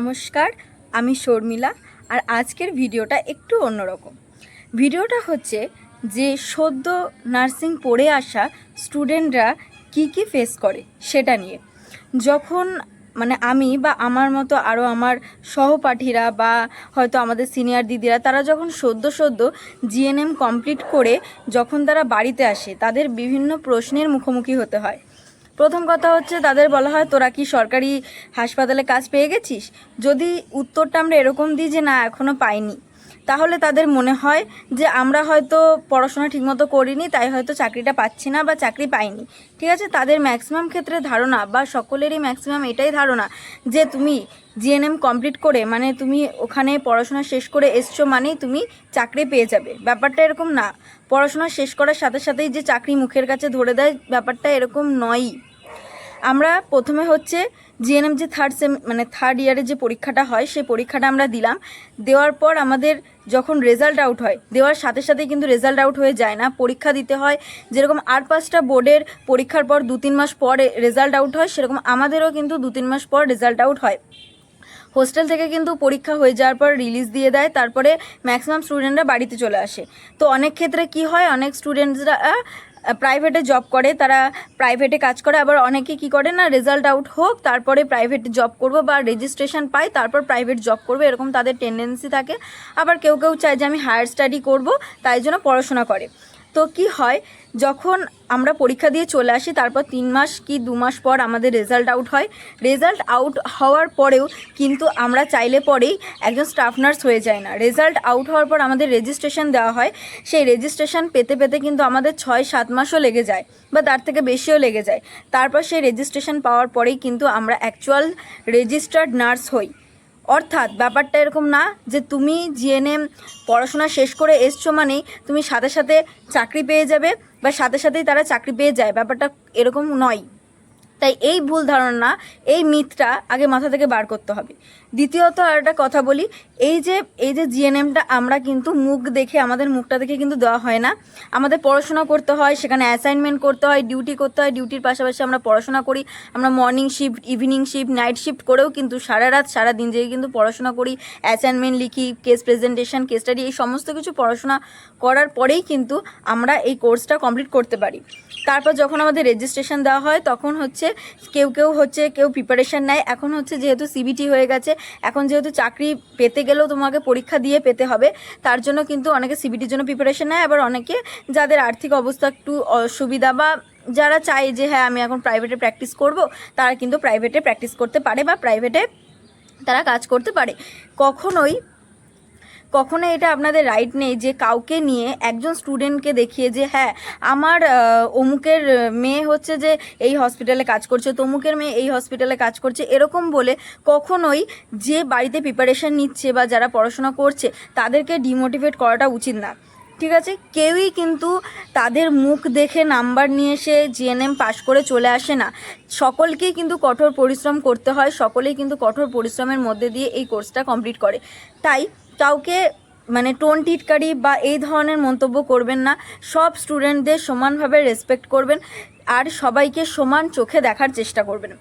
নমস্কার, আমি শর্মিলা। আর আজকের ভিডিওটা একটু অন্যরকম। ভিডিওটা হচ্ছে যে সদ্য নার্সিং পড়ে আসা স্টুডেন্টরা কি ফেস করে সেটা নিয়ে। যখন আমি বা আমার মতো আরও আমার সহপাঠীরা বা হয়তো আমাদের সিনিয়র দিদিরা তারা যখন সদ্য জিএনএম কমপ্লিট করে যখন তারা বাড়িতে আসে, তাদের বিভিন্ন প্রশ্নের মুখোমুখি হতে হয়। প্রথম কথা হচ্ছে, তাদের বলা হয় তোরা কি সরকারি হাসপাতালে কাজ পেয়ে গেছিস? যদি উত্তরটা আমরা এরকম দিই যে না এখনও পাইনি, তাহলে তাদের মনে হয় যে আমরা হয়তো পড়াশোনা ঠিকমতো করিনি, তাই হয়তো চাকরিটা পাচ্ছি না বা চাকরি পাইনি। ঠিক আছে, তাদের ম্যাক্সিমাম ক্ষেত্রে ধারণা বা সকলেরই ম্যাক্সিমাম এটাই ধারণা যে তুমি জিএনএম কমপ্লিট করে তুমি ওখানে পড়াশোনা শেষ করে এসছো মানেই তুমি চাকরি পেয়ে যাবে। ব্যাপারটা এরকম না। পড়াশোনা শেষ করার সাথে সাথেই যে চাকরি মুখের কাছে ধরে দেয়, ব্যাপারটা এরকম নয়ই। আমরা প্রথমে হচ্ছে জিএনএম যে থার্ড ইয়ারে যে পরীক্ষাটা হয়, সেই পরীক্ষাটা আমরা দিলাম। দেওয়ার পর আমাদের যখন রেজাল্ট আউট হয়, দেওয়ার সাথে সাথেই কিন্তু রেজাল্ট আউট হয়ে যায় না, পরীক্ষা দিতে হয়। যেরকম আর 5টা বোর্ডের পরীক্ষার পর 2-3 মাস পর রেজাল্ট আউট হয়, সেরকম আমাদেরও কিন্তু 2-3 মাস পর রেজাল্ট আউট হয়। হোস্টেল থেকে কিন্তু পরীক্ষা হয়ে যাওয়ার পর রিলিজ দিয়ে দেয়, তারপরে ম্যাক্সিমাম স্টুডেন্টরা বাড়িতে চলে আসে। তো অনেক ক্ষেত্রে কি হয়, অনেক স্টুডেন্টসরা প্রাইভেটে জব করে, তারা প্রাইভেটে কাজ করে। আবার অনেকে কি করে না, রেজাল্ট আউট হোক তারপরে প্রাইভেটে জব করবো বা রেজিস্ট্রেশন পাই তারপর প্রাইভেট জব করবে, এরকম তাদের টেন্ডেন্সি থাকে। আবার কেউ চায় যে আমি হায়ার স্টাডি করব, তাই জন্য পড়াশোনা করে। তো কি হয়, যখন আমরা পরীক্ষা দিয়ে চলে আসি তারপর 3 মাস কি 2 মাস পর আমাদের রেজাল্ট আউট হয়। রেজাল্ট আউট হওয়ার পরেও কিন্তু আমরা চাইলে পরেই একজন স্টাফ নার্স হয়ে যায় না। রেজাল্ট আউট হওয়ার পর আমাদের রেজিস্ট্রেশন দেওয়া হয়। সেই রেজিস্ট্রেশন পেতে কিন্তু আমাদের 6-7 মাসও লেগে যায় বা তার থেকে বেশিও লেগে যায়। তারপর সেই রেজিস্ট্রেশন পাওয়ার পরেই কিন্তু আমরা অ্যাকচুয়াল রেজিস্টার্ড নার্স হই। অর্থাৎ ব্যাপারটা এরকম না যে তুমি জিএনএম পড়াশোনা শেষ করে এসছো মানেই তুমি সাথে সাথে চাকরি পেয়ে যাবে বা সাথে সাথেই তারা চাকরি পেয়ে যায়, ব্যাপারটা এরকম নয়। তাই এই ভুল ধারণা, এই মিথটা আগে মাথা থেকে বার করতে হবে। দ্বিতীয়ত আর একটা কথা বলি, এই যে জিএনএমটা আমরা কিন্তু মুখ দেখে, আমাদের মুখটা দেখে কিন্তু দেওয়া হয় না। আমাদের পড়াশোনা করতে হয়, সেখানে অ্যাসাইনমেন্ট করতে হয়, ডিউটি করতে হয়। ডিউটির পাশাপাশি আমরা পড়াশোনা করি। আমরা morning shift, evening shift, night shift করেও কিন্তু সারা রাত সারা দিন জেগে কিন্তু পড়াশোনা করি, অ্যাসাইনমেন্ট লিখি, কেস প্রেজেন্টেশন, কেস স্টাডি, এই সমস্ত কিছু পড়াশোনা করার পরেই কিন্তু আমরা এই কোর্সটা কমপ্লিট করতে পারি। তারপর যখন আমাদের রেজিস্ট্রেশন দেওয়া হয় তখন হচ্ছে কেউ প্রিপারেশান নেয়। এখন হচ্ছে যেহেতু সিবিটি হয়ে গেছে, এখন যেহেতু চাকরি পেতে গেলেও তোমাকে পরীক্ষা দিয়ে পেতে হবে, তার জন্য কিন্তু অনেকে সিবিটির জন্য প্রিপারেশান নেয়। আবার অনেকে যাদের আর্থিক অবস্থা একটু অসুবিধা বা যারা চায় যে হ্যাঁ আমি এখন প্রাইভেটে প্র্যাকটিস করব, তারা কিন্তু প্রাইভেটে প্র্যাকটিস করতে পারে বা প্রাইভেটে তারা কাজ করতে পারে। কখনোই এটা আপনাদের রাইট নেই যে কাউকে নিয়ে, একজন স্টুডেন্টকে দেখিয়ে যে হ্যাঁ আমার অমুকের মেয়ে হচ্ছে যে এই হসপিটালে কাজ করছে, তমুকের মেয়ে এই হসপিটালে কাজ করছে, এরকম বলে কখনোই যে বাড়িতে প্রিপারেশান নিচ্ছে বা যারা পড়াশোনা করছে তাদেরকে ডিমোটিভেট করাটা উচিত না। ঠিক আছে, কেউই কিন্তু তাদের মুখ দেখে নাম্বার নিয়ে এসে জিএনএম পাশ করে চলে আসে না। সকলকেই কিন্তু কঠোর পরিশ্রম করতে হয়, সকলেই কিন্তু কঠোর পরিশ্রমের মধ্যে দিয়ে এই কোর্সটা কমপ্লিট করে। তাই কাউকে টোন টিটকারি বা এই ধরনের মন্তব্য করবেন না। সব স্টুডেন্টদের সমানভাবে রেসপেক্ট করবেন আর সবাইকে সমান চোখে দেখার চেষ্টা করবেন।